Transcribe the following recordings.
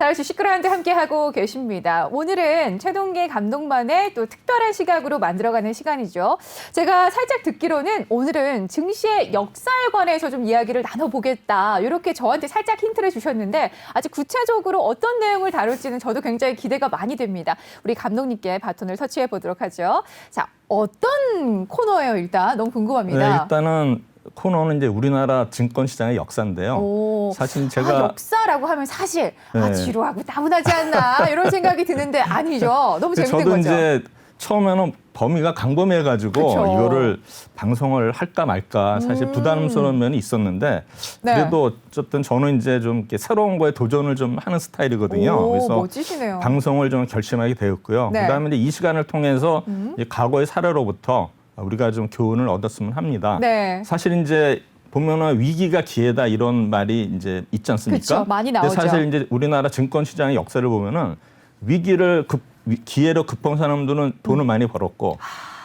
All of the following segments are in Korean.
자, 주식그라운드 함께하고 계십니다. 오늘은 최동계 감독만의 또 특별한 시각으로 만들어가는 시간이죠. 제가 살짝 듣기로는 오늘은 증시의 역사에 관해서 좀 이야기를 나눠보겠다. 이렇게 저한테 살짝 힌트를 주셨는데 아직 구체적으로 어떤 내용을 다룰지는 저도 굉장히 기대가 많이 됩니다. 우리 감독님께 바톤을 터치해 보도록 하죠. 자, 어떤 코너예요, 일단? 너무 궁금합니다. 네, 일단은 코너는 이제 우리나라 증권 시장의 역사인데요. 오, 사실 제가 역사라고 하면 사실 네. 지루하고 따분하지 않나 이런 생각이 드는데 아니죠. 너무 재밌는 저도 거죠. 이제 처음에는 범위가 광범위해가지고 그쵸. 이거를 방송을 할까 말까 사실 부담스러운 면이 있었는데 네. 그래도 어쨌든 저는 이제 좀 이렇게 새로운 거에 도전을 좀 하는 스타일이거든요. 오, 그래서 멋지시네요. 방송을 좀 결심하게 되었고요. 네. 그다음에 이제 이 시간을 통해서 이 과거의 사례로부터 우리가 좀 교훈을 얻었으면 합니다. 네. 사실 이제 보면은 위기가 기회다 이런 말이 이제 있지 않습니까? 그쵸, 많이 나오죠. 근데 사실 이제 우리나라 증권 시장의 역사를 보면은 위기를 기회로 급한 사람들은 돈을 많이 벌었고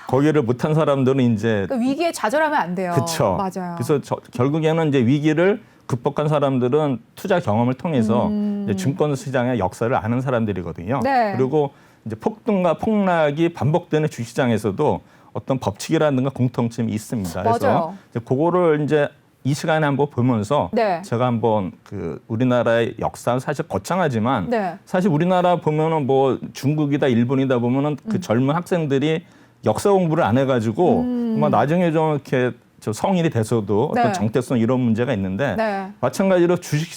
거기를 못한 사람들은 이제 그러니까 위기에 좌절하면 안 돼요. 그렇죠. 맞아요. 그래서 결국에는 이제 위기를 극복한 사람들은 투자 경험을 통해서 이제 증권 시장의 역사를 아는 사람들이거든요. 네. 그리고 이제 폭등과 폭락이 반복되는 주식시장에서도 어떤 법칙이라든가 공통점이 있습니다. 그래서 맞아요. 이제 그거를 이제 이 시간에 한번 보면서 네. 제가 한번 그 우리나라의 역사는 사실 거창하지만 네. 사실 우리나라 보면은 뭐 중국이다 일본이다 보면은 그 젊은 학생들이 역사 공부를 안 해가지고 막 나중에 좀 이렇게 저 성인이 돼서도 네. 어떤 정체성 이런 문제가 있는데 네. 마찬가지로 주식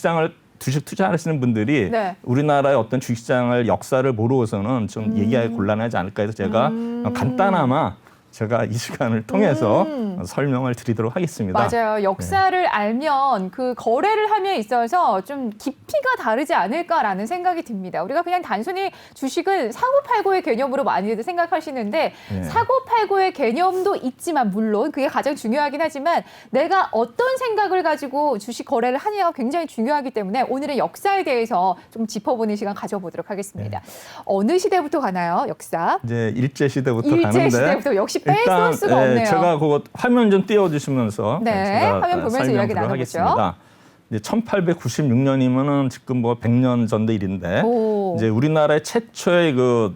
투자하시는 분들이 네. 우리나라의 어떤 주식시장을 역사를 모르고서는 좀 얘기하기 곤란하지 않을까 해서 제가 간단하마 제가 이 시간을 통해서 설명을 드리도록 하겠습니다. 맞아요. 역사를 알면 그 거래를 함에 있어서 좀 깊이가 다르지 않을까라는 생각이 듭니다. 우리가 그냥 단순히 주식을 사고팔고의 개념으로 많이들 생각하시는데 네. 사고팔고의 개념도 있지만 물론 그게 가장 중요하긴 하지만 내가 어떤 생각을 가지고 주식 거래를 하냐가 굉장히 중요하기 때문에 오늘은 역사에 대해서 좀 짚어보는 시간 가져보도록 하겠습니다. 어느 시대부터 가나요, 역사? 이제 일제 시대부터 가는데 일제시대부터 역시 뺄 수가 없네요. 제가 그거 화면 좀 띄워주시면서 네, 제가 화면 보면서 이야기 설명드리도록 나눠보죠. 하겠습니다. 이제 1896년이면은 지금 뭐 100년 전의 일인데 오. 이제 우리나라의 최초의 그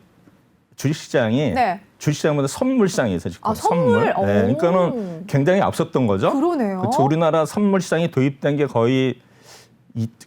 주식시장이 네. 주식시장보다 선물시장이 있어요. 지금 아, 선물? 네, 오. 그러니까는 굉장히 앞섰던 거죠. 그러네요. 그렇죠. 우리나라 선물시장이 도입된 게 거의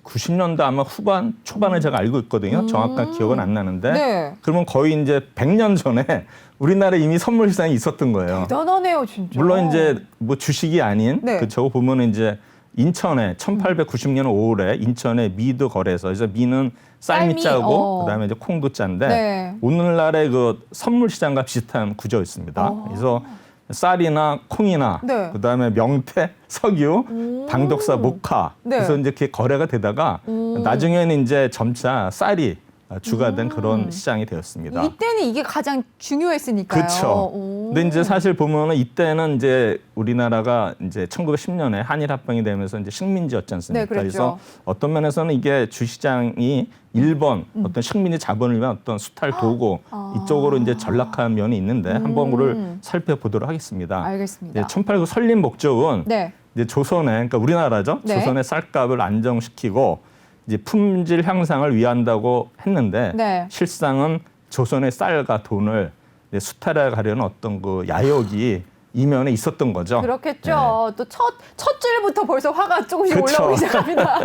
90년대 아마 후반 초반에 제가 알고 있거든요. 정확한 기억은 안 나는데 네. 그러면 거의 이제 100년 전에 우리나라에 이미 선물 시장이 있었던 거예요. 대단하네요, 진짜. 물론 이제 뭐 주식이 아닌 네. 그 저거 보면은 이제 인천에 1890년 5월에 인천의 미드 거래소. 그래서 미는 쌀미 짜고 그다음에 이제 콩도 짠데 네. 오늘날의 그 선물 시장과 비슷한 구조였습니다. 그래서 쌀이나 콩이나 네. 그다음에 명태, 석유, 방독사, 목화 네. 그래서 이제 이렇게 거래가 되다가 나중에는 이제 점차 쌀이 주가 된 그런 시장이 되었습니다. 이때는 이게 가장 중요했으니까요. 그렇죠. 근데 이제 사실 보면은 이때는 이제 우리나라가 이제 1910년에 한일 합병이 되면서 이제 식민지였지 않습니까? 네, 그랬죠. 그래서 어떤 면에서는 이게 주시장이 일본 어떤 식민지 자본을 위한 어떤 수탈 도구 이쪽으로 이제 전락한 면이 있는데 한번 그를 살펴보도록 하겠습니다. 알겠습니다. 이제 1800 설립 목적은 네. 이제 조선의 그러니까 우리나라죠. 네. 조선의 쌀값을 안정시키고 이제 품질 향상을 위한다고 했는데 네. 실상은 조선의 쌀과 돈을 이제 수탈해 가려는 어떤 그 야욕이 이면에 있었던 거죠. 그렇겠죠. 또 첫 줄부터 벌써 화가 조금씩 그쵸. 올라오기 시작합니다.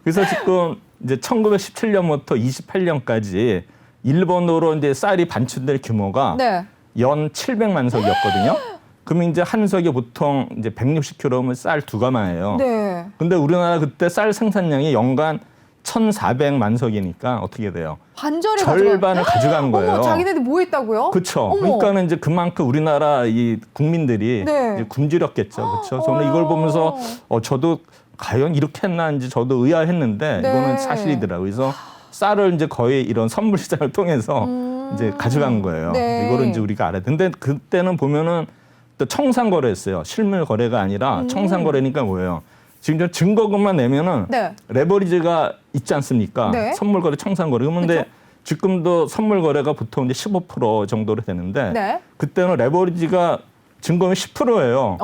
그래서 지금 이제 1917년부터 28년까지 일본으로 이제 쌀이 반출될 규모가 네. 연 700만 석이었거든요. 그러면 이제 한 석이 보통 이제 160kg면 쌀 2가마예요. 네. 근데 우리나라 그때 쌀 생산량이 연간 1,400만 석이니까 어떻게 돼요? 반절을 절반을 가져간 거예요. 어머, 자기네들 뭐 했다고요? 그렇죠. 어머. 그러니까는 이제 그만큼 우리나라 이 국민들이 네. 이제 굶주렸겠죠. 그렇죠. 저는 이걸 보면서 저도 과연 이렇게 했나 이제 저도 의아했는데 네. 이거는 사실이더라고요. 그래서 쌀을 이제 거의 이런 선물 시장을 통해서 이제 가져간 거예요. 네. 이거를 이제 우리가 알아야 돼. 근데 그때는 보면은 또 청산 거래였어요. 실물 거래가 아니라 청산 거래니까 뭐예요? 지금 저 증거금만 내면은 네. 레버리지가 있지 않습니까? 네. 선물 거래, 청산 거래. 그런데 그렇죠? 지금도 선물 거래가 보통 이제 15% 정도로 되는데 네. 그때는 레버리지가 증거는 10%예요.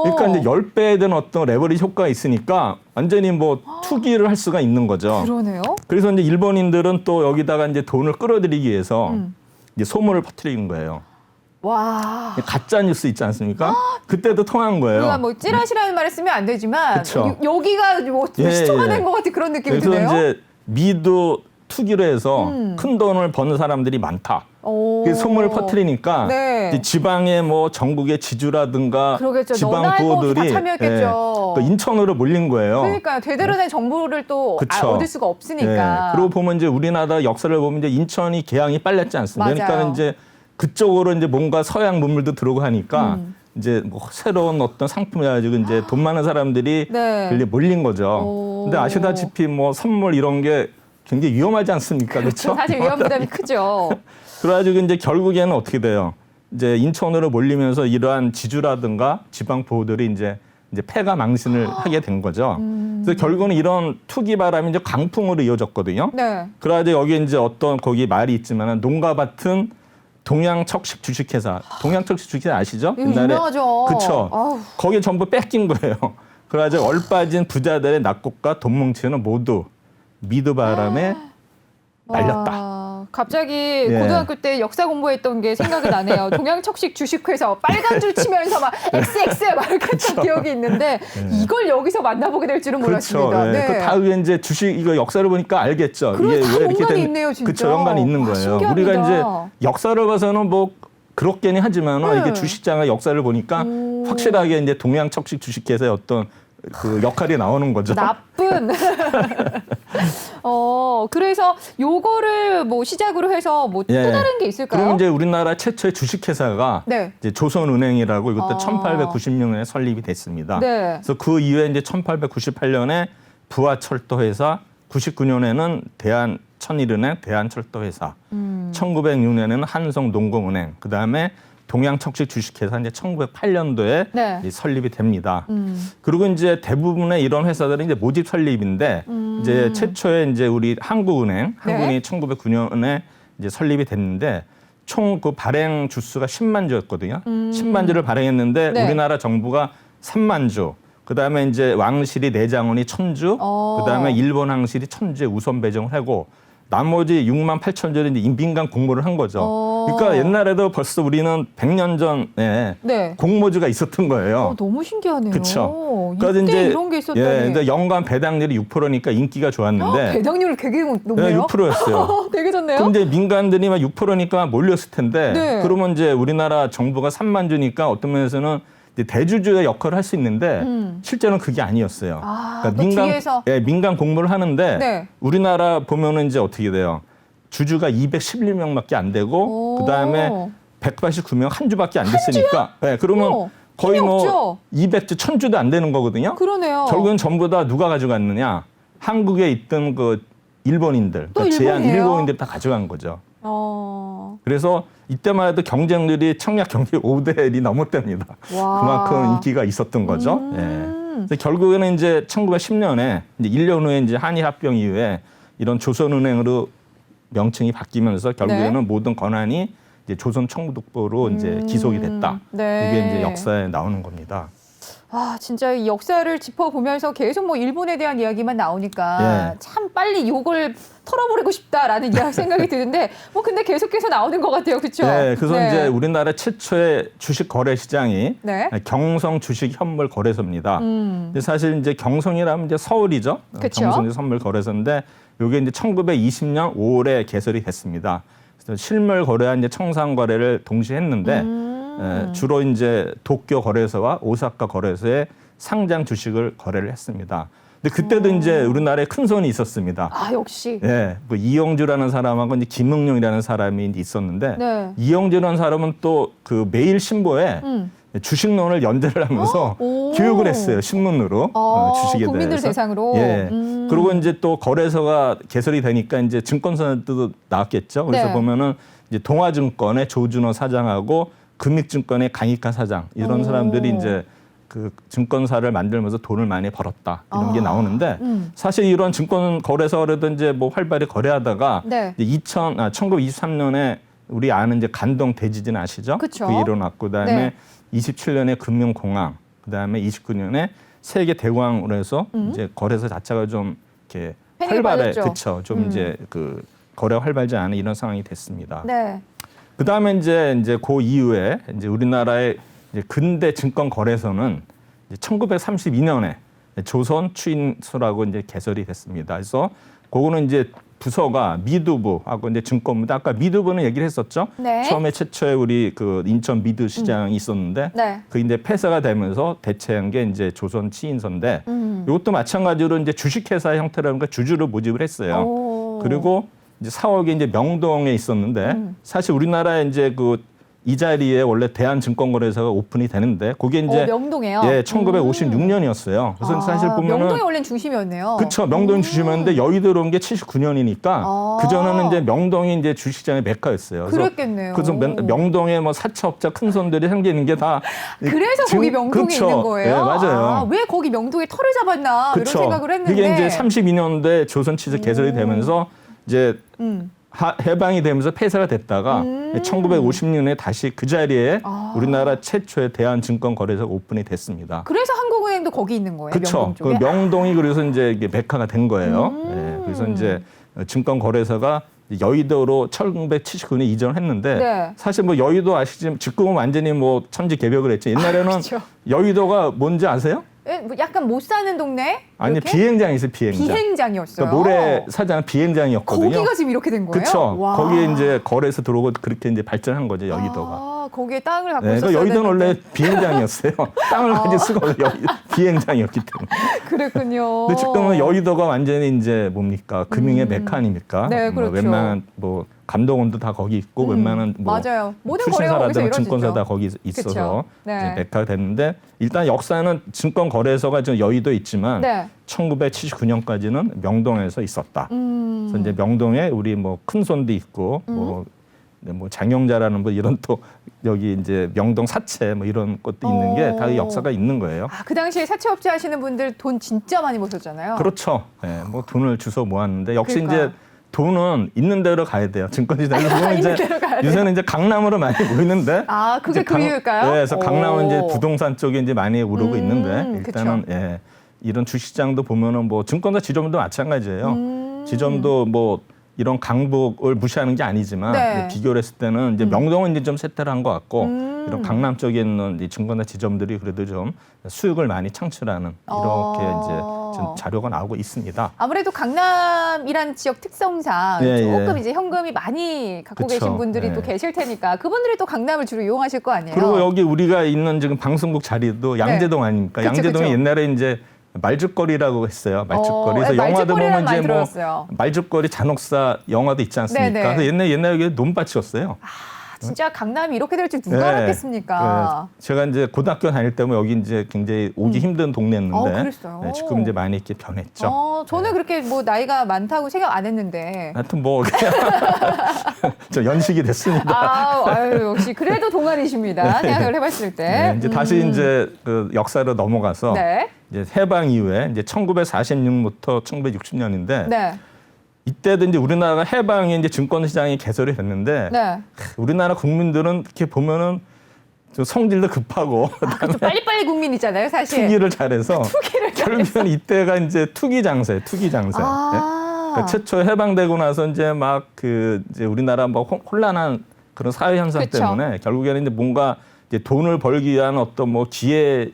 그러니까 이제 10배에 되는 어떤 레버리지 효과가 있으니까 완전히 뭐 투기를 할 수가 있는 거죠. 그러네요. 그래서 이제 일본인들은 또 여기다가 이제 돈을 끌어들이기 위해서 이제 소문을 퍼뜨리는 거예요. 와. 가짜 뉴스 있지 않습니까? 그때도 통한 거예요. 우리가 뭐 찌라시라는 말을 쓰면 안 되지만 그쵸. 여기가 뭐 예, 시초가 예. 된 것 같은 그런 느낌이 그래서 드네요. 이제 미도 투기로 해서 큰 돈을 버는 사람들이 많다. 오. 그 소문을 퍼뜨리니까 네. 이제 지방의 뭐 전국의 지주라든가 그러겠죠. 지방 너나 할 거 없이 다 부호들이 참여했겠죠. 또 인천으로 몰린 거예요. 그러니까 제대로 된 정보를 또 그쵸. 얻을 수가 없으니까. 그리고 보면 이제 우리나라 역사를 보면 이제 인천이 개항이 빨랐지 않습니까? 맞아요. 그러니까 이제 그쪽으로 이제 뭔가 서양 문물도 들어오고 하니까 이제 뭐 새로운 어떤 상품을 가지고 이제 돈 많은 사람들이 네. 거기에 몰린 거죠. 오. 근데 아시다시피 뭐 선물 이런 게 굉장히 위험하지 않습니까? 그렇죠? 사실 위험 부담이 크죠. 그래가지고 이제 결국에는 어떻게 돼요? 이제 인천으로 몰리면서 이러한 지주라든가 지방 보호들이 이제 패가 망신을 하게 된 거죠. 그래서 결국은 이런 투기 바람이 이제 강풍으로 이어졌거든요. 네. 그래가지고 여기 이제 어떤 거기 말이 있지만은 농가밭은 동양척식 주식회사, 동양척식 주식회사 아시죠? 이거 유명하죠. 그쵸. 아우. 거기 전부 뺏긴 거예요. 그래가지고 얼빠진 부자들의 낙곡과 돈 뭉치는 모두 미드 바람에 날렸다. 와, 갑자기 예. 고등학교 때 역사 공부했던 게 생각이 나네요. 동양척식 주식회사 빨간 줄 치면서 막 XX 막 이렇게 했던 기억이 있는데 이걸 여기서 만나보게 될 줄은 몰랐습니다. 그렇죠. 예. 그 다음에 이제 주식 이거 역사를 보니까 알겠죠. 그리고 다 연관이 된- 있네요, 진짜. 그렇죠. 연관이 있는 와, 거예요. 신기합니다. 우리가 이제 역사를 봐서는 뭐 그렇게는 하지만 네. 이게 주식장의 역사를 보니까 확실하게 이제 동양척식 주식회사의 어떤 그 역할이 나오는 거죠. 나쁜. 그래서 요거를 뭐 시작으로 해서 뭐 또 예. 다른 게 있을까요? 그럼 이제 우리나라 최초의 주식회사가 네. 이제 조선은행이라고 이것도 아. 1896년에 설립이 됐습니다. 네. 그래서 그 이후에 이제 1898년에 부하철도회사, 99년에는 대한천일은행, 대한철도회사, 1906년에는 한성농공은행, 그 다음에 동양척식 주식회사 이제 1908년도에 네. 설립이 됩니다. 그리고 이제 대부분의 이런 회사들은 이제 모집 설립인데 이제 최초에 이제 우리 한국은행, 네. 한국은행이 1909년에 이제 설립이 됐는데 총 그 발행 주수가 10만 주였거든요. 10만 주를 발행했는데 네. 우리나라 정부가 3만 주. 그다음에 이제 왕실이 내장원이 1,000주, 그다음에 일본 왕실이 1,000주에 우선 배정을 하고 나머지 6만 8천 주를 이제 민간 공모를 한 거죠. 그러니까 옛날에도 벌써 우리는 100년 전에 네. 공모주가 있었던 거예요. 너무 신기하네요. 그렇죠. 이때 이런 게 있었다니. 근데 연간 배당률이 6%니까 인기가 좋았는데 배당률 되게 높네요. 6%였어요. 되게 좋네요. 그럼 이제 민간들이 막 6%니까 몰렸을 텐데 네. 그러면 이제 우리나라 정부가 3만 주니까 어떤 면에서는 이제 대주주의 역할을 할 수 있는데 실제로는 그게 아니었어요. 또 뒤에서. 민간 공모를 하는데 네. 우리나라 보면은 이제 어떻게 돼요? 주주가 211명밖에 안 되고 그 다음에 189명 한 주밖에 안 됐으니까. 네, 그러면 거의 힘이 뭐 없죠? 200주, 1000주도 안 되는 거거든요. 그러네요. 결국은 전부 다 누가 가져갔느냐? 한국에 있던 그 일본인들, 또 그러니까 제한 일본이에요? 일본인들 다 가져간 거죠. 어. 그래서 이때만 해도 경쟁률이 청약 경쟁 5대 1이 넘었답니다. 와. 그만큼 인기가 있었던 거죠. 예. 그래서 결국에는 이제 1910년에 이제 1년 후에 이제 한일 합병 이후에 이런 조선은행으로 명칭이 바뀌면서 결국에는 네. 모든 권한이 이제 조선 청구독보로 이제 기속이 됐다. 네. 이게 이제 역사에 나오는 겁니다. 아, 진짜 이 역사를 짚어보면서 계속 뭐 일본에 대한 이야기만 나오니까 예. 참 빨리 요걸 털어버리고 싶다라는 생각이 드는데 뭐 근데 계속해서 나오는 것 같아요. 그렇죠? 네, 그래서 이제 우리나라 최초의 주식 거래 시장이 네. 경성 주식 현물 거래소입니다. 근데 사실 이제 경성이라면 이제 서울이죠. 그쵸. 경성 현물 거래소인데 이게 이제 1920년 5월에 개설이 됐습니다. 그래서 실물 거래와 이제 청산 거래를 동시에 했는데 주로 이제 도쿄 거래소와 오사카 거래소에 상장 주식을 거래를 했습니다. 근데 그때도 이제 우리나라에 큰 손이 있었습니다. 아, 역시. 예, 뭐 이영주라는 사람하고 이제 김응룡이라는 사람이 이제 있었는데 네. 이영주라는 사람은 또 그 매일 신보에 주식론을 연재를 하면서 오. 교육을 했어요. 신문으로 주식에 국민들 대해서. 대상으로. 예. 그리고 이제 또 거래소가 개설이 되니까 이제 증권사도 나왔겠죠. 그래서 네. 보면은 이제 동아증권의 조준호 사장하고 금익증권의 강익하 사장 이런 사람들이 이제 그 증권사를 만들면서 돈을 많이 벌었다 이런 게 나오는데 사실 이런 증권 거래소라도 이제 뭐 활발히 거래하다가 네. 이제 1923년에 우리 아는 이제 간동 대지진 아시죠? 그쵸. 그 일어났고 그다음에 네. 27년에 금융공황, 그다음에 29년에 세계 대공황으로 해서 이제 거래소 자체가 좀 이렇게 패닉에 활발해, 빠졌죠. 그렇죠. 좀 이제 그 거래가 활발지 않은 이런 상황이 됐습니다. 네. 그다음에 이제 그 이후에 이제 우리나라의 이제 근대 증권 거래소는 1932년에 조선 추인소라고 이제 개설이 됐습니다. 그래서 그거는 이제 부서가 미두부하고 이제 증권부인데 아까 미두부는 얘기를 했었죠. 네. 처음에 최초에 우리 그 인천 미두 시장이 있었는데 네. 그 이제 폐쇄가 되면서 대체한 게 이제 조선 치인소인데 이것도 마찬가지로 이제 주식회사 형태라는 거 주주를 모집을 했어요. 오. 그리고 이제 사옥이 이제 명동에 있었는데 사실 우리나라에 이제 그 이 자리에 원래 대한증권거래소가 오픈이 되는데 그게 이제 명동에요? 예, 1956년이었어요. 그래서 사실 보면은 명동이 원래 중심이었네요. 그렇죠. 명동이 주시면는데 여의도로 온 게 79년이니까 아. 그 전에는 이제 명동이 이제 주식시장의 메카였어요. 그랬겠네요. 그래서 명동에 뭐 사채업자 큰 손들이 생기는 게 다 그래서 거기 명동에 그렇죠. 있는 거예요? 네, 맞아요. 아, 왜 거기 명동에 털을 잡았나 그렇죠. 이런 생각을 했는데. 이게 이제 32년대 조선치즈 개설이 되면서 이제 해방이 되면서 폐쇄가 됐다가 1950년에 다시 그 자리에 우리나라 최초의 대한증권거래소가 오픈이 됐습니다. 그래서 한국은행도 거기 있는 거예요? 그렇죠. 명동 그 쪽에? 명동이 그래서 이제 이게 메카가 된 거예요. 예, 그래서 이제 증권거래소가 여의도로 1979년에 이전을 했는데 네. 사실 뭐 여의도 아시지만 지금은 완전히 뭐 천지개벽을 했죠. 옛날에는 그렇죠. 여의도가 뭔지 아세요? 예, 뭐 약간 못 사는 동네? 아니 이렇게? 비행장이 있어요. 비행장. 비행장이었어요. 그러니까 모래사장 비행장이었거든요. 거기가 지금 이렇게 된 거예요? 그렇죠. 와. 거기에 이제 거래소 들어오고 그렇게 이제 발전한 거죠. 여의도가. 아, 거기에 땅을 갖고 네, 있었어야 그러니까 여의도는 되는데. 원래 비행장이었어요. 땅을 가질 수가 없어요. 비행장이었기 때문에. 그랬군요. 근데 지금은 여의도가 완전히 이제 뭡니까 금융의 메카 아닙니까? 네, 그렇죠. 웬만한 뭐 감독원도 다 거기 있고 웬만한 뭐 맞아요. 모든 거래가 거기서 출신사라든가 이루어지죠. 증권사 다 거기 있어서 그쵸. 네. 이제 메카가 됐는데 일단 역사는 증권거래소가 지금 여의도에 있지만 네. 1979년까지는 명동에서 있었다. 그래서 이제 명동에 우리 뭐 큰손도 있고 뭐 장영자라는 뭐 이런 또 여기 이제 명동 사채 뭐 이런 것도 있는 게 다 역사가 있는 거예요. 아, 그 당시에 사채업체 하시는 분들 돈 진짜 많이 버셨잖아요. 그렇죠. 네, 뭐 돈을 주워 모았는데 역시 그러니까. 이제 돈은 있는 대로 가야 돼요. 증권시장에서 보면 있는 이제 대로 가야 돼요? 요새는 이제 강남으로 많이 모이는데. 아, 그게 이제 그 이유일까요? 네, 그래서 강남은 이제 오. 부동산 쪽에 이제 많이 오르고 있는데 일단은 그쵸. 예, 이런 주식시장도 보면은 뭐 증권사 지점도 마찬가지예요. 지점도 뭐 이런 강북을 무시하는 게 아니지만 네. 이제 비교를 했을 때는 이제 명동은 이제 좀 쇠퇴를 한 것 같고 이런 강남 쪽에 있는 이 증권사 지점들이 그래도 좀 수익을 많이 창출하는 이렇게 이제 좀 자료가 나오고 있습니다. 아무래도 강남이란 지역 특성상 예, 조금 예. 이제 현금이 많이 갖고 그쵸. 계신 분들이 예. 또 계실 테니까 그분들이 또 강남을 주로 이용하실 거 아니에요? 그리고 여기 우리가 있는 지금 방송국 자리도 양재동 아닙니까? 그쵸, 양재동이 그쵸. 옛날에 이제 말죽거리라고 했어요. 말죽거리. 그래서 영화도 말죽거리라는 보면 많이 이제 뭐 들어봤어요. 말죽거리 잔혹사 영화도 있지 않습니까? 네네. 그래서 옛날에 여기 논밭이었어요. 진짜 강남이 이렇게 될 줄 누가 네. 알았겠습니까? 네. 제가 이제 고등학교 다닐 때면 여기 이제 굉장히 오기 힘든 동네였는데 그랬어요? 네, 지금 이제 많이 이렇게 변했죠. 저는 그렇게 뭐 나이가 많다고 생각 안 했는데. 하여튼 뭐 그냥 저 연식이 됐습니다. 아유, 역시 그래도 동안이십니다. 생각을 해봤을 때. 네, 이제 다시 이제 그 역사로 넘어가서 네. 이제 해방 이후에 이제 1946부터 1960년인데 네. 이때도 이제 우리나라가 해방에 이제 증권시장이 개설이 됐는데 네. 우리나라 국민들은 이렇게 보면은 좀 성질도 급하고 좀 빨리빨리 국민이잖아요, 사실. 투기를 잘해서 투기를 결국엔 이때가 이제 투기 장세, 투기 장세. 네? 그러니까 최초 해방되고 나서 이제 막 그 이제 우리나라 뭐 혼란한 그런 사회 현상 그쵸. 때문에 결국에는 이제 뭔가 이제 돈을 벌기 위한 어떤 뭐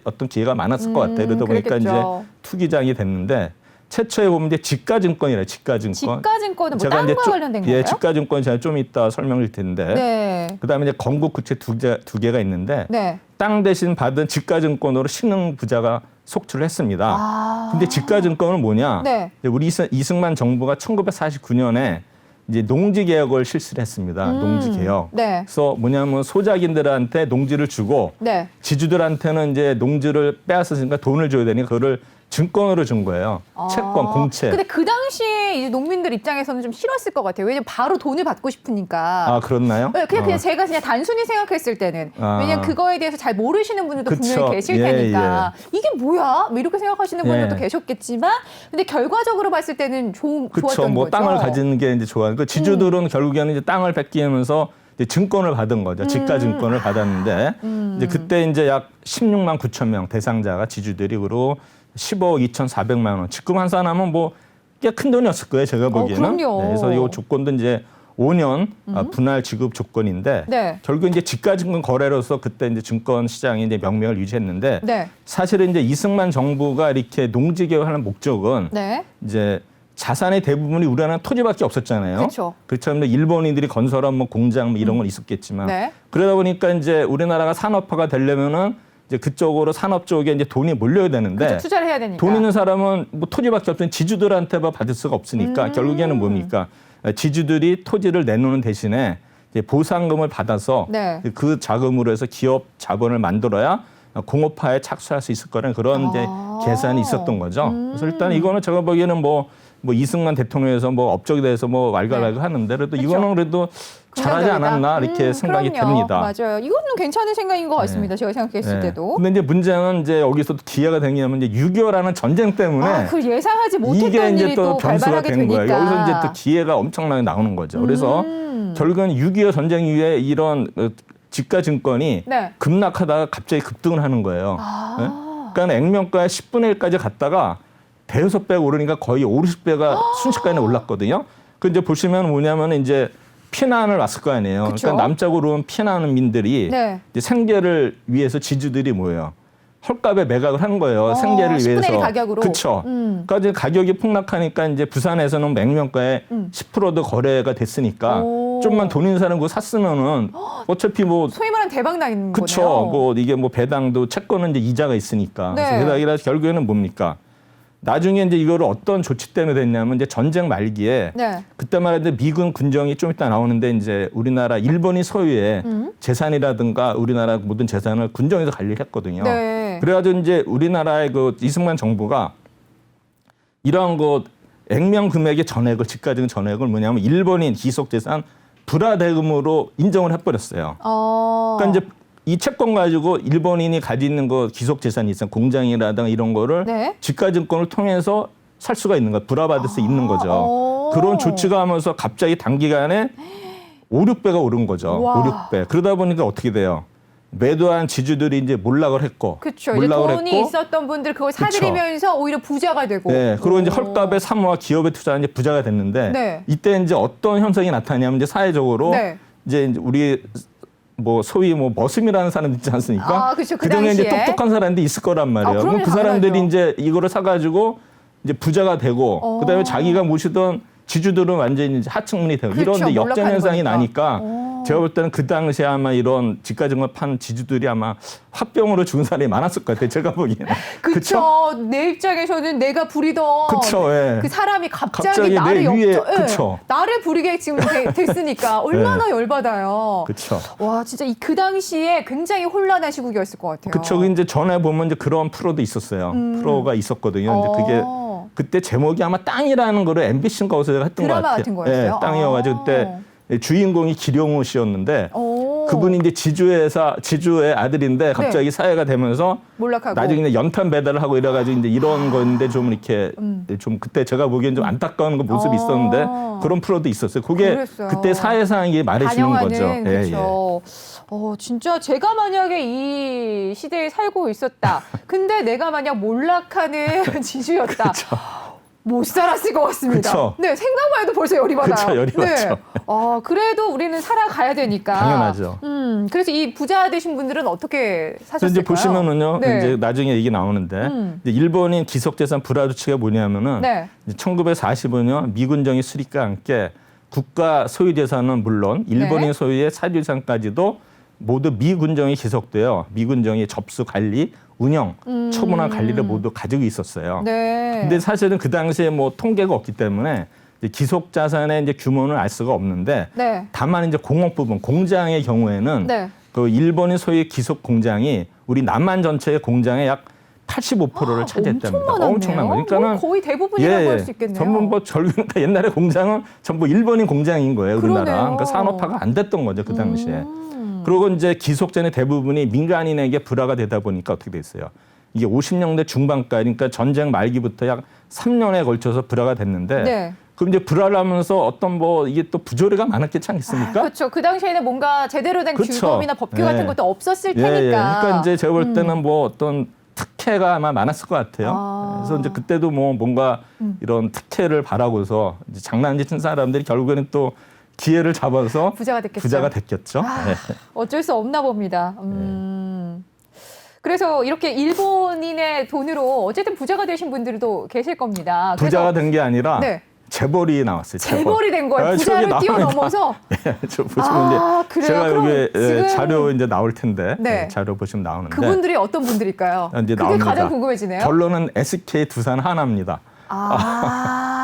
어떤 기회가 많았을 것 같아요. 그러다 보니까 그랬겠죠. 이제 투기장이 됐는데 최초에 보면 이제 지가증권이래요. 지가증권. 지가증권은 뭐 제가 땅과 이제 관련된 건가요? 예, 지가증권 제가 좀 이따 설명을 드릴 텐데. 네. 그다음에 이제 건국구체 두 개가 있는데 네. 땅 대신 받은 지가증권으로 신흥 부자가 속출을 했습니다. 근데 지가증권은 뭐냐? 네. 이제 우리 이승만 정부가 1949년에 이제 농지개혁을 실시를 했습니다. 농지개혁. 네. 그래서 뭐냐면 소작인들한테 농지를 주고 네. 지주들한테는 이제 농지를 빼앗았으니까 돈을 줘야 되니까 그거를 증권으로 준 거예요. 채권, 공채. 근데 그 당시에 이제 농민들 입장에서는 좀 싫었을 것 같아요. 왜냐면 바로 돈을 받고 싶으니까. 아, 그렇나요? 네, 그냥 제가 그냥 단순히 생각했을 때는 왜냐면 그거에 대해서 잘 모르시는 분들도 그쵸. 분명히 계실 예, 테니까 이게 뭐야? 뭐 이렇게 생각하시는 분들도 예. 계셨겠지만 근데 결과적으로 봤을 때는 그렇죠. 좋았던 뭐 거죠. 땅을 가지는 게 이제 좋아요. 그 지주들은 결국에는 이제 땅을 뺏기면서 이제 증권을 받은 거죠. 지가 증권을 받았는데 이제 그때 이제 약 16만 9천 명 대상자가 지주들이 그리고 15억 2,400만 원. 지금 환산하면 뭐 꽤 큰 돈이었을 거예요. 제가 보기에는. 그럼요. 네, 그래서 이 조건도 이제 5년 분할 지급 조건인데 네. 결국 이제 지가 증권 거래로서 그때 이제 증권 시장이 이제 명맥을 유지했는데 네. 사실은 이제 이승만 정부가 이렇게 농지 개혁하는 목적은 네. 이제 자산의 대부분이 우리나라는 토지밖에 없었잖아요. 그렇죠. 그렇죠. 일본인들이 건설한 뭐 공장 뭐 이런 건 있었겠지만 네. 그러다 보니까 이제 우리나라가 산업화가 되려면은 이제 그쪽으로 산업 쪽에 이제 돈이 몰려야 되는데 그렇죠. 투자를 해야 되니까. 돈 있는 사람은 뭐 토지밖에 없으니 지주들한테 받을 수가 없으니까 결국에는 뭡니까? 지주들이 토지를 내놓는 대신에 이제 보상금을 받아서 네. 그 자금으로 해서 기업 자본을 만들어야 공업화에 착수할 수 있을 거라는 그런 이제 계산이 있었던 거죠. 그래서 일단 이거는 제가 보기에는 뭐 이승만 대통령에서 뭐 업적에 대해서 뭐 왈가왈가 하는데 그래도 그렇죠. 이거는 그래도 잘하지 긍정적이다. 않았나 이렇게 생각이 그럼요. 됩니다. 맞아요. 이거는 괜찮은 생각인 것 같습니다. 제가 생각했을 네. 때도. 근데 이제 문제는 이제 여기서도 기회가 되냐면 이제 6.25라는 전쟁 때문에 그 예상하지 못했던 이게 이제 일이 또 또 변수가 발발하게 된 되니까. 거예요. 여기서 이제 또 기회가 엄청나게 나오는 거죠. 그래서 결국은 6.25 전쟁 이후에 이런 지가 증권이 네. 급락하다가 갑자기 급등을 하는 거예요. 네? 그러니까 액면가의 10분의 1까지 갔다가 대여섯 배가 오르니까 거의 50배가 순식간에 올랐거든요. 그 이제 보시면 뭐냐면 이제 피난을 왔을 거 아니에요. 그쵸? 그러니까 남쪽으로 온 피난하는 민들이 네. 이제 생계를 위해서 지주들이 뭐예요? 헐값에 매각을 한 거예요. 생계를 10분의 위해서. 1 가격으로. 그렇죠. 그러니까 이제 가격이 폭락하니까 이제 부산에서는 액면가에 10%도 거래가 됐으니까 오. 좀만 돈 있는 사람 그거 샀으면은 어차피 뭐 소위 말하는 대박 나는 그쵸. 거네요. 뭐 이게 뭐 배당도 채권은 이제 이자가 있으니까. 네. 그래서 결국에는 뭡니까? 나중에 이제 이거를 어떤 조치 때문에 됐냐면 이제 전쟁 말기에 네. 그때 말했는데 미군 군정이 좀 이따 나오는데 이제 우리나라 일본이 소유의 재산이라든가 우리나라 모든 재산을 군정에서 관리를 했거든요. 네. 그래가지고 이제 우리나라의 그 이승만 정부가 이러한 그 액면 금액의 전액을 지가증 전액을 뭐냐면 일본인 기속 재산 불화대금으로 인정을 해버렸어요. 그러니까 이제 이 채권 가지고 일본인이 가지고 있는 그 기속 재산이 있어요. 공장이라든가 이런 거를 네. 지가증권을 통해서 살 수가 있는 거예요. 불화받을 수 있는 거죠. 그런 조치가 하면서 갑자기 단기간에 5, 6배가 오른 거죠. 와. 5, 6배. 그러다 보니까 어떻게 돼요? 매도한 지주들이 이제 몰락을 했고, 그렇죠. 이제 돈이 있었던 분들 그걸 사들이면서 오히려 부자가 되고. 네, 그리고 이제 헐값에 사모와 기업에 투자한 이제 부자가 됐는데, 네. 이때 이제 어떤 현상이 나타나냐면 이제 사회적으로 네. 이제 우리 뭐 소위 뭐 머슴이라는 사람 있지 않습니까? 그렇죠. 그 중에 이제 당시에. 똑똑한 사람들이 있을 거란 말이에요. 그럼요, 그럼 그 사람들이 당연하죠. 이제 이거를 사가지고 이제 부자가 되고, 그다음에 자기가 모시던 지주들은 완전히 이제 하층문이 되고 그렇죠. 이런 이제 역전 몰락하는 현상이 거니까. 나니까 제가 볼 때는 그 당시에 아마 이런 지가증권 판 지주들이 아마 화병으로 죽은 사람이 많았을 것 같아요. 제가 보기에는. 그렇죠. 내 입장에서는 내가 부리던 그쵸, 예. 그 사람이 갑자기 갑자기 나를 내 위에, 예. 그쵸. 나를 부리게 지금 됐으니까 얼마나 열받아요. 그렇죠. 와 진짜 그 당시에 굉장히 혼란한 시국이었을 것 같아요. 그쵸. 이제 전에 보면 이제 그런 프로도 있었어요. 프로가 있었거든요. 이제 그게 그때 제목이 아마 땅이라는 거를 MBC인가 어디서 제가 했던 것 드라마 같아요. 같은 거였어요? 네, 땅이어가지고 그때 주인공이 기룡호 씨였는데 그분이 이제 지주의 아들인데 갑자기 사회가 되면서 몰락하고 나중에 이제 연탄 배달을 하고 이래가지고 이제 이런 건데 좀 이렇게 좀 그때 제가 보기엔 좀 안타까운 그 모습이 있었는데 그런 프로도 있었어요. 그게 그랬어요. 그때 사회상이 말해주는 거죠. 그렇죠. 진짜 제가 만약에 이 시대에 살고 있었다. 근데 내가 만약 몰락하는 지주였다. 못 살았을 것 같습니다. 그쵸. 네, 생각만 해도 벌써 열이 받아요. 그쵸, 열이 받죠. 그래도 우리는 살아가야 되니까. 당연하죠. 그래서 이 부자 되신 분들은 어떻게 사셨을까요? 이제 보시면은요, 네. 이제 나중에 얘기 나오는데, 이제 일본인 기속재산 불화 조치가 뭐냐면은, 네. 1945년 미군정의 수립과 함께 국가 소유재산은 물론 일본인 네. 소유의 사유재산까지도 모두 미군정이 기속되어 미군정이 접수 관리, 운영, 처분한 관리를 모두 가지고 있었어요. 네. 근데 사실은 그 당시에 뭐 통계가 없기 때문에 이제 기속 자산의 이제 규모는 알 수가 없는데 네. 다만 이제 공업 부분, 공장의 경우에는 네. 그 일본인 소유의 기속 공장이 우리 남한 전체의 공장의 약 85%를 차지했답니다. 엄청난 거예요. 그러니까는 거의 대부분이라고 할 수 있겠네요. 전부 뭐 그러니까 옛날에 공장은 전부 일본인 공장인 거예요, 우리나라. 그러네요. 그러니까 산업화가 안 됐던 거죠, 그 당시에. 그리고 이제 기속전의 대부분이 민간인에게 불화가 되다 보니까 어떻게 됐어요? 이게 50년대 중반까지, 그러니까 전쟁 말기부터 약 3년에 걸쳐서 불화가 됐는데 네. 그럼 이제 불안하면서 어떤 뭐 이게 또 부조리가 많았겠지 않겠습니까? 그렇죠. 그 당시에는 뭔가 제대로 된 그렇죠. 규범이나 법규 예. 같은 것도 없었을 예, 테니까. 예. 그러니까 이제 제가 볼 때는 뭐 어떤 특혜가 아마 많았을 것 같아요. 아. 그래서 이제 그때도 뭐 뭔가 이런 특혜를 바라고서 이제 장난짓는 사람들이 결국에는 또 기회를 잡아서 부자가 됐겠죠. 부자가 됐겠죠. 네. 어쩔 수 없나 봅니다. 그래서 이렇게 일본인의 돈으로 어쨌든 부자가 되신 분들도 계실 겁니다. 부자가 된 게 아니라 네. 재벌이 나왔어요. 재벌이 된 거예요. 아, 부자를 저기 뛰어넘어서. 예, 저 보시면 이제 그래요? 제가 그럼 여기 지금 자료 이제 나올 텐데 네. 자료 보시면 나오는데 그분들이 어떤 분들일까요? 이제 그게 나옵니다. 가장 궁금해지네요. 결론은 SK, 두산, 하나입니다.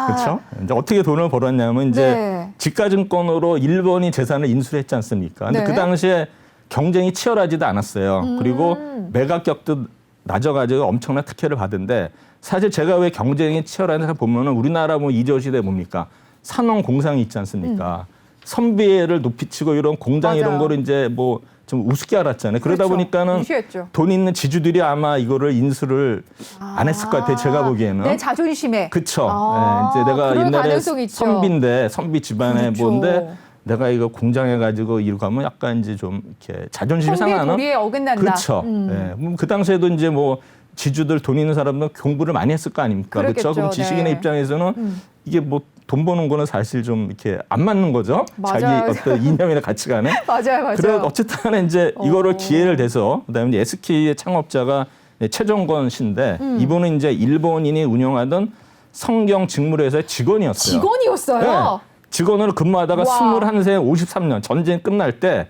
그렇죠? 이제 어떻게 돈을 벌었냐면 이제 네. 지가증권으로 일본이 재산을 인수했지 않습니까? 근데 네. 그 당시에 경쟁이 치열하지도 않았어요. 그리고 매각격도 낮아가지고 엄청난 특혜를 받은데 사실 제가 왜 경쟁이 치열한지 보면은 우리나라 뭐 이조시대 뭡니까? 산업공상이 있지 않습니까? 선비를 높이치고 이런 공장 이런 맞아요. 거를 이제 뭐 좀 우습게 알았잖아요. 그러다 그렇죠. 보니까는 무시했죠. 돈 있는 지주들이 아마 이거를 인수를 안 했을 것 같아요. 제가 보기에는. 내 자존심에. 그쵸. 네, 이제 내가 그럴 옛날에 가능성이 있죠. 선비인데 선비 집안에 그렇죠. 뭔데 내가 이거 공장해가지고 이러고 가면 약간 이제 좀 이렇게 자존심 선비 상하는. 도리에 어긋난다. 그렇죠. 네. 그 당시에도 이제 뭐 지주들 돈 있는 사람들은 공부를 많이 했을 거 아닙니까? 그렇겠죠. 그렇죠. 그럼 지식인의 네. 입장에서는 이게 뭐 돈 버는 거는 사실 좀 이렇게 안 맞는 거죠. 맞아요. 자기 어떤 이념이나 가치관에. 맞아요. 그래 어쨌든 간에 이제 이거를 기회를 대서 그다음에 이제 SK의 창업자가 최정권 씨인데 이분은 이제 일본인이 운영하던 성경 직물회사의 직원이었어요. 직원이었어요. 네. 직원으로 근무하다가 와. 21세 53년 전쟁 끝날 때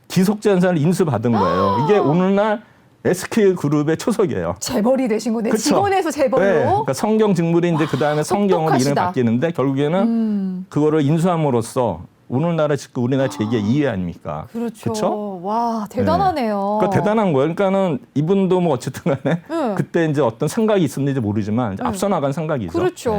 기속재산을 인수받은 거예요. 이게 오늘날 SK그룹의 초석이에요. 재벌이 되신 거네. 그쵸? 직원에서 재벌로. 네. 그러니까 성경 직물이 이제 그다음에 성경으로 이름이 똑똑하시다. 바뀌는데 결국에는 그거를 인수함으로써 오늘날의 지금 우리나라 제2의 2위 아닙니까? 그렇죠. 그쵸? 와, 대단하네요. 그러니까 대단한 거예요. 그러니까는 이분도 뭐 어쨌든 간에 네. 그때 이제 어떤 생각이 있었는지 모르지만 이제 앞서 나간 생각이죠. 그렇죠. 네.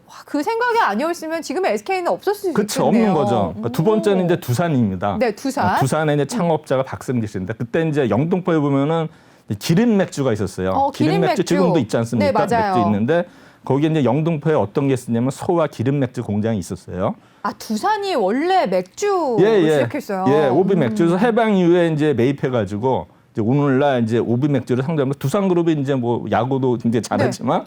와, 그 생각이 아니었으면 지금의 SK는 없었을 수 그렇죠. 있겠네요. 없는 거죠. 그러니까 두 번째는 이제 두산입니다. 네, 두산. 두산의 이제 창업자가 박승재 씨인데 그때 이제 영등포에 보면은 기름 맥주가 있었어요. 기름 맥주. 지금도 있지 않습니까? 네, 맞아요. 맥주 있는데 거기에 이제 영등포에 어떤 게 있었냐면 소와 기름 맥주 공장이 있었어요. 두산이 원래 맥주 시작했어요. 예, 오비 맥주에서 해방 이후에 이제 매입해가지고 이제 오늘날 이제 오비 맥주를 상대하면 두산그룹이 이제 뭐 야구도 굉장히 잘하지만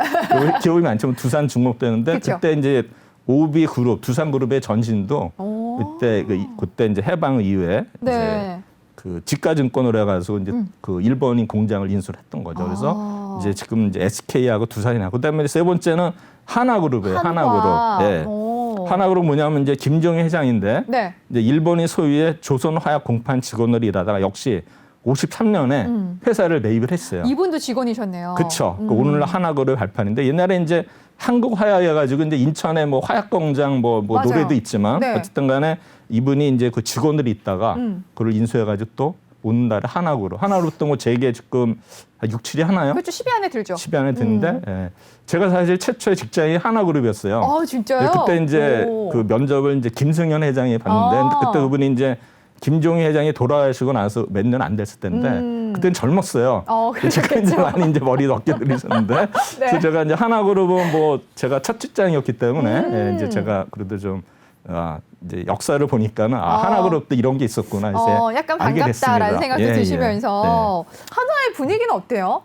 기업이 많지만 두산 중목되는데 네. 그쵸. 그때 이제 오비 그룹, 두산그룹의 전신도 오. 그때 이제 해방 이후에 네. 이제 그 지가증권으로 해가지고 이제 그 일본인 공장을 인수를 했던 거죠. 그래서 이제 지금 이제 SK하고 두산이나 그다음에 세 번째는 하나그룹이에요. 하나그룹. 예. 오. 하나그룹 뭐냐면 이제 김종희 회장인데 네. 이제 일본이 소유의 조선화약 공판 직원으로 일하다가 역시 53년에 회사를 매입을 했어요. 이분도 직원이셨네요. 그렇죠. 오늘날 하나그룹 발판인데 옛날에 이제 한국화약해 가지고 이제 인천에 뭐 화약 공장 뭐 맞아요. 노래도 있지만 네. 어쨌든 간에 이분이 이제 그 직원들이 있다가 그걸 인수해 가지고 또 오늘날에 하나그룹도 뭐 재계 지금 6, 7이 하나요? 그렇죠. 10위 안에 들죠. 10위 안에 드는데 예. 제가 사실 최초의 직장이 하나그룹이었어요. 진짜요? 네, 그때 이제 오. 그 면접을 이제 김승현 회장이 봤는데 그때 그분이 이제 김종희 회장이 돌아가시고 나서 몇 년 안 됐을 때인데 그때는 젊었어요. 지금 이제 많이 이제 머리 넓게 들이셨는데 네. 그래서 제가 이제 하나그룹은 뭐 제가 첫 직장이었기 때문에 예, 이제 제가 그래도 좀 이제 역사를 보니까는 하나그룹도 이런 게 있었구나 이제 약간 알게 반갑다라는 됐습니다. 생각도 드시면서 네. 하나의 분위기는 어때요?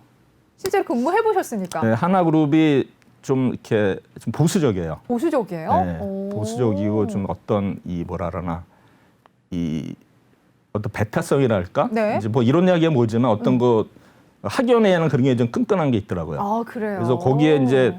실제로 근무해 보셨으니까. 네, 하나그룹이 좀 이렇게 좀 보수적이에요. 보수적이에요? 네, 오. 보수적이고 좀 어떤 이 뭐라 그러나 이 어떤 배타성이랄까? 네. 이제 뭐 이런 이야기가 뭐지만 어떤 그 학연에는 그런 게 좀 끈끈한 게 있더라고요. 그래요. 그래서 거기에 이제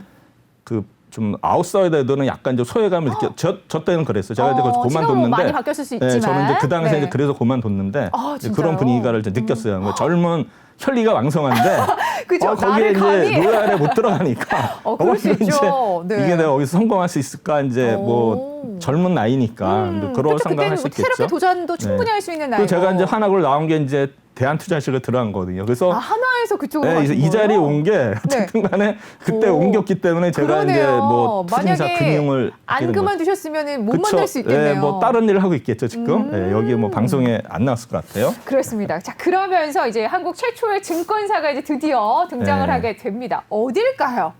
그 좀 아웃사이더들은 약간 좀 소외감을 느껴. 저 때는 그랬어요. 제가 이제 거기서 지금은 그만뒀는데. 많이 바뀌었을 수 있지만. 네, 저는 이제 그 당시에 네. 이제 그래서 그만뒀는데 이제 진짜요? 그런 분위기를 좀 느꼈어요. 뭐 젊은 혈리가 왕성한데 그죠? 거기에 나를 이제 감히. 노예 안에 못 들어가니까 그럴 수 이제 있죠. 네. 이게 내가 여기서 성공할 수 있을까 이제 뭐 젊은 나이니까 그런 그쵸, 생각할 그때는 수 뭐 있겠죠. 새롭게 도전도 충분히 할 수 있는 나이고. 또 제가 이제 하나그룹 나온 게 이제 대한투자식으로 들어간 거거든요. 그래서 하나에서 그쪽으로 네, 가신 이 자리에 거예요? 온 게 어쨌든 간에 그때 옮겼기 때문에 제가 그러네요. 이제 뭐 투자사 만약에 금융을 안 그만두셨으면 못 만날 수 있겠네요. 네, 뭐 다른 일을 하고 있겠죠 지금. 네, 여기 뭐 방송에 안 나왔을 것 같아요. 그렇습니다. 자, 그러면서 이제 한국 최초의 증권사가 이제 드디어 등장을 네. 하게 됩니다. 어딜까요?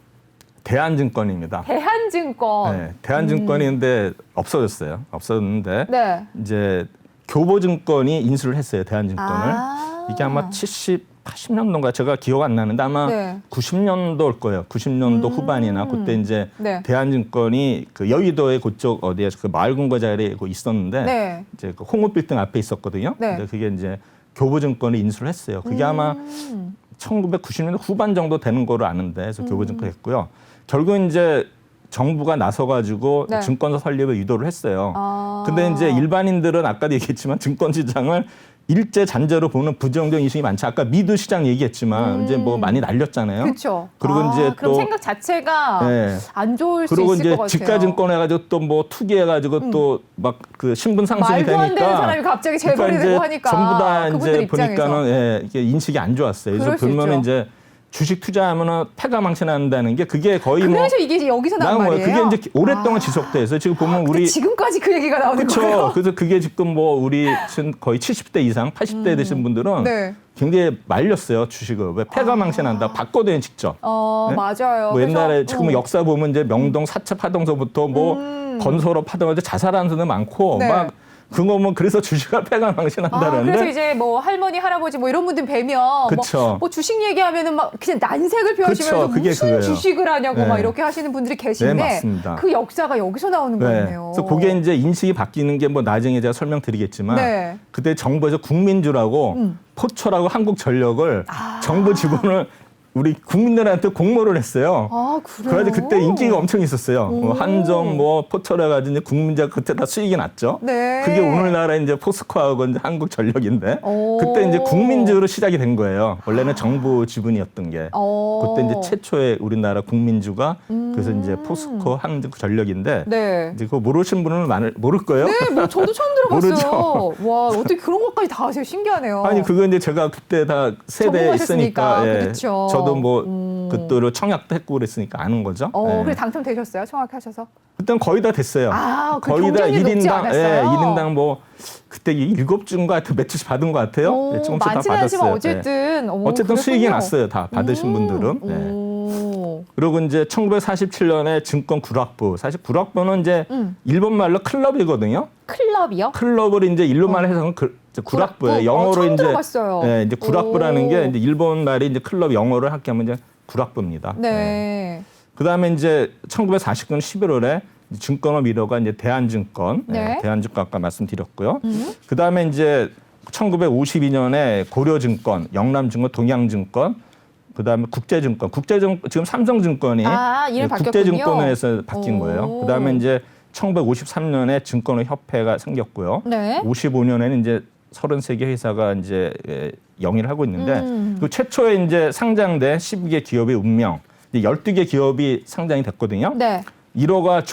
대한증권입니다. 대한증권. 네, 대한증권인데 없어졌어요. 없어졌는데 네. 이제 교보증권이 인수를 했어요. 대한증권을. 이게 아마 80년도인가 제가 기억 안 나는데 아마 네. 90년도일 거예요. 90년도 후반이나 그때 이제 네. 대한증권이 그 여의도의 그쪽 어디에 그 마을공과 자리에 있었는데 네. 이제 그 홍업빌딩 앞에 있었거든요. 네. 근데 그게 이제 교보증권이 인수를 했어요. 그게 아마 1990년대 후반 정도 되는 거로 아는데 그래서 교보증권 했고요. 결국 이제 정부가 나서가지고 네. 증권사 설립을 유도를 했어요. 아. 근데 이제 일반인들은 아까도 얘기했지만 증권 시장을 일제 잔재로 보는 부정적 인식이 많죠. 아까 미드 시장 얘기했지만 이제 뭐 많이 날렸잖아요. 그렇죠. 그리고 이제 그럼 또 생각 자체가 네. 안 좋을 수 그리고 있을 이제 것 같아요. 지가증권 해가지고 또 뭐 투기해가지고 또 막 그 신분 상승이 말도 안 되는 되니까 사람이 갑자기 재벌이 그러니까 되고 이제 하니까 전부 다 그분들 이제 입장에서. 보니까는 예, 이게 인식이 안 좋았어요. 그럴 그래서 수 보면 있죠. 이제 주식 투자하면은 패가 망신한다는 게 그게 거의 뭐 그래서 이게 여기서 나온 나온 말이에요. 거예요. 그게 이제 오랫동안 지속돼서 지금 보면 근데 우리 지금까지 그 얘기가 나오는 거예요. 그렇죠. 그래서 그게 지금 뭐 우리 지금 거의 70대 이상, 80대 되신 분들은 네. 굉장히 말렸어요 주식을. 왜 패가 망신한다. 바꿔대요 직접. 네? 맞아요. 뭐 옛날에 그래서, 지금 역사 보면 이제 명동 사채 파동서부터 뭐 건설업 하다가 자살하는 사람도 많고 네. 막 그거 뭐 그래서 주식을 패가 망신한다는데. 그래서 이제 뭐 할머니, 할아버지 뭐 이런 분들 뵈면 그쵸. 뭐 주식 얘기하면은 막 그냥 난색을 표하시면서 그쵸, 그게 무슨 그거예요. 주식을 하냐고 네. 막 이렇게 하시는 분들이 계신데 네, 맞습니다. 그 역사가 여기서 나오는 네. 거네요. 그래서 그게 이제 인식이 바뀌는 게 뭐 나중에 제가 설명드리겠지만 네. 그때 정부에서 국민주라고 포철하고 한국전력을 정부 지분을 우리 국민들한테 공모를 했어요. 그래요? 그래가지고 그때 인기가 엄청 있었어요. 뭐 한정, 뭐 포철 해가지고 이제 국민자 그때 다 수익이 났죠. 네. 그게 오늘날에 이제 포스코하고 이제 한국전력인데 오. 그때 이제 국민주로 시작이 된 거예요. 원래는 정부 지분이었던 게. 그때 이제 최초의 우리나라 국민주가 그래서 이제 포스코 한국전력인데 네. 이제 그거 모르신 분은 모를 거예요. 네, 뭐 저도 처음 들어봤어요. 모르죠. 와, 어떻게 그런 것까지 다 아세요? 신기하네요. 아니 그거 이제 제가 그때 다 세대에 전공하셨으니까. 있으니까 그렇죠. 저도 뭐 그때로 청약도 했고 그랬으니까 아는 거죠. 그래 당첨되셨어요? 청약하셔서? 그때는 거의 다 됐어요. 그 거의 다 경쟁률이 높지 1인당 않았어요? 1인당 뭐 그때 7주인가 하여튼 몇 주씩 받은 것 같아요. 네, 조금씩 다 많지는 않지만 받았어요. 어쨌든 어쨌든 수익이 그랬군요. 났어요. 다 받으신 분들은. 네. 오. 그리고 이제 1947년에 증권 구락부. 사실 구락부는 이제 일본 말로 클럽이거든요. 클럽이요? 클럽을 이제 일본말 해석은 구락부예요. 영어로 처음 이제 들어봤어요. 네, 이제 구락부라는 오. 게 이제 일본 말이 이제 클럽 영어를 할게 하면 이제 구락부입니다. 네. 그다음에 이제 1949년 11월에 증권업 1호가 이제 대한증권, 네. 대한증권 아까 말씀드렸고요. 그다음에 이제 1952년에 고려증권, 영남증권, 동양증권, 그다음에 국제증권, 지금 삼성증권이 이름 바뀌었군요. 국제증권에서 바뀐 거예요. 오. 그다음에 이제 1953년에 증권업 협회가 생겼고요. 네. 55년에는 이제 33개 회사가 이제 영위를 하고 있는데 그 최초에 이제 상장된 12개 기업의 운명, 이제 12개 기업이 상장이 됐거든요. 네. 1호가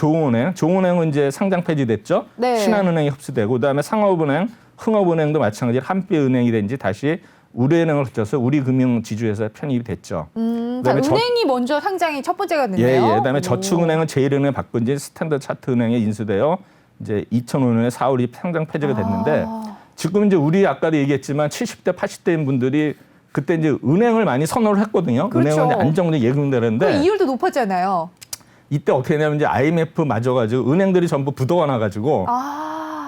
조은행은 이제 상장 폐지됐죠. 네. 신한은행이 흡수되고 그다음에 상업은행, 흥업은행도 마찬가지로 한빛은행이 된지 다시 우리은행을 흩어서 우리금융지주에서 편입이 됐죠. 그다음에 은행이 먼저 상장이 첫 번째가 됐네요. 예. 그다음에 저축은행은 제일은행 바꾼 지 스탠더드 차트은행에 인수되어 이제 2005년에 4월이 상장 폐지가 됐는데 지금 이제 우리 아까도 얘기했지만 70대, 80대인 분들이 그때 이제 은행을 많이 선호를 했거든요. 그렇죠. 은행은 이제 안정적인 예금되는데 그 이율도 높았잖아요. 이때 어떻게 되냐면 이제 IMF 맞아가지고 은행들이 전부 부도가 나가지고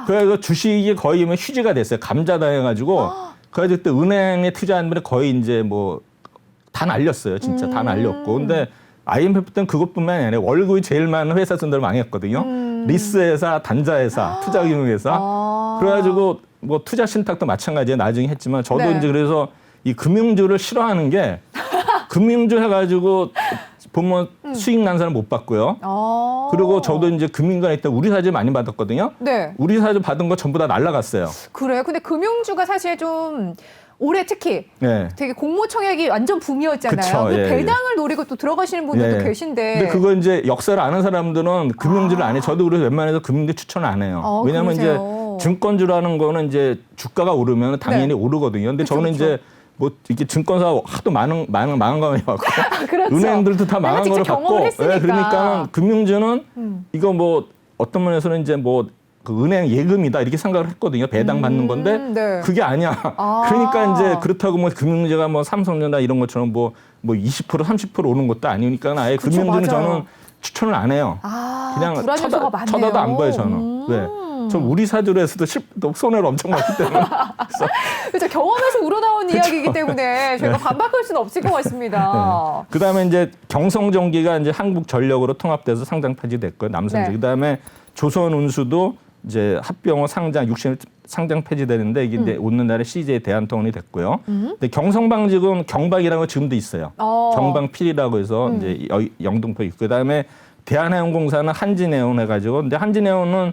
그래서 주식이 거의 뭐 휴지가 됐어요. 감자당해가지고 그래서 그때 은행에 투자한 분이 거의 이제 뭐 다 날렸어요. 진짜 다 날렸고. 근데 IMF 때는 그것뿐만이 아니라 월급이 제일 많은 회사 순들 망했거든요. 리스회사, 단자회사, 투자금융회사. 그래가지고 뭐 투자 신탁도 마찬가지에 나중에 했지만 저도 네. 이제 그래서 이 금융주를 싫어하는 게 금융주 해가지고 보면 수익 난 사람 못 받고요. 그리고 저도 이제 금융권에 있다 우리 사주 많이 받았거든요. 네. 우리 사주 받은 거 전부 다 날라갔어요. 그래요. 근데 금융주가 사실 좀 올해 특히 네. 되게 공모청약이 완전 붐이었잖아요. 그쵸, 그 예, 배당을 노리고 또 들어가시는 분들도 예. 계신데. 근데 그거 이제 역사를 아는 사람들은 금융주를 안 해. 저도 그래서 웬만해서 금융주 추천을 안 해요. 왜냐하면 그러세요? 이제 증권주라는 거는 이제 주가가 오르면 당연히 네. 오르거든요. 근데 그쵸, 저는 그쵸. 이제 뭐 이렇게 증권사 하도 망한 거 많이 봤고 그렇죠. 은행들도 다 내가 망한 직접 거를 봤고 경험을 했으니까. 그러니까 금융주는 이거 뭐 어떤 면에서는 이제 뭐 그 은행 예금이다 이렇게 생각을 했거든요. 배당 받는 건데 네. 그게 아니야. 아. 그러니까 이제 그렇다고 뭐 금융제가 뭐 삼성전자 이런 것처럼 뭐 20% 30% 오는 것도 아니니까 아예 그쵸, 금융주는 맞아요. 저는 추천을 안 해요. 아, 그냥 불안 요소가 많네요. 쳐다도 안 봐요 저는. 네. 저 우리 사주에서도 손해를 엄청 봤기 때문에. 그렇죠. 경험에서 우러나온 이야기이기 때문에 저희가 반박할 수는 없을 것 같습니다. 그다음에 이제 경성전기가 이제 한국전력으로 통합돼서 상장 폐지됐고요. 남성전. 네. 그다음에 조선운수도 이제 합병호 상장 60일 상장 폐지되는데 이게 이제 오는 날에 CJ 대한통운이 됐고요. 근데 경성방직은 경박이라는 거 지금도 있어요. 경방필이라고 해서 이제 영등포 있고 그다음에 대한해운공사는 한진해운 해가지고 근데 한진해운은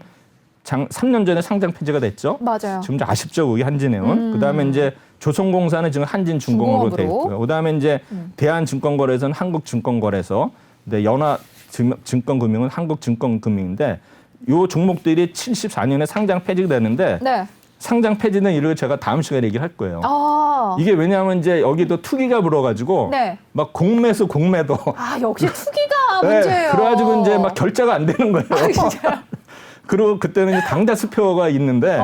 3년 전에 상장 폐지가 됐죠. 맞아요. 지금 좀 아쉽죠, 거기 한진해운. 그다음에 이제 조선공사는 지금 한진중공업으로 돼 있고요. 그다음에 이제 대한증권거래소는 한국증권거래소, 근데 연합증권금융은 한국증권금융인데 요 종목들이 74년에 상장 폐지가 되는데 네. 상장 폐지는 이를 제가 다음 시간에 얘기를 할 거예요. 아, 이게 왜냐하면 이제 여기도 투기가 불어가지고 네. 막 공매수 공매도 아 역시 투기가 문제예요. 그래가지고 이제 막 결제가 안 되는 거예요. 그리고 그때는 이제 당자 수표가 있는데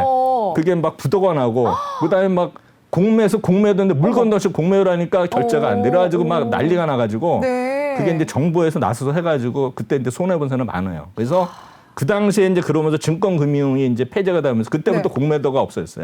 그게 막 부도가 나고 그다음에 막 공매수 공매도인데 물건 없이 공매를 하니까 결제가 안 돼. 그래가지고 막 난리가 나가지고 네. 그게 이제 정부에서 나서서 해가지고 그때 이제 손해 본 사람 많아요. 그래서 그 당시에 이제 그러면서 증권금융이 이제 폐지가 되면서 그때부터 네. 공매도가 없어졌어요.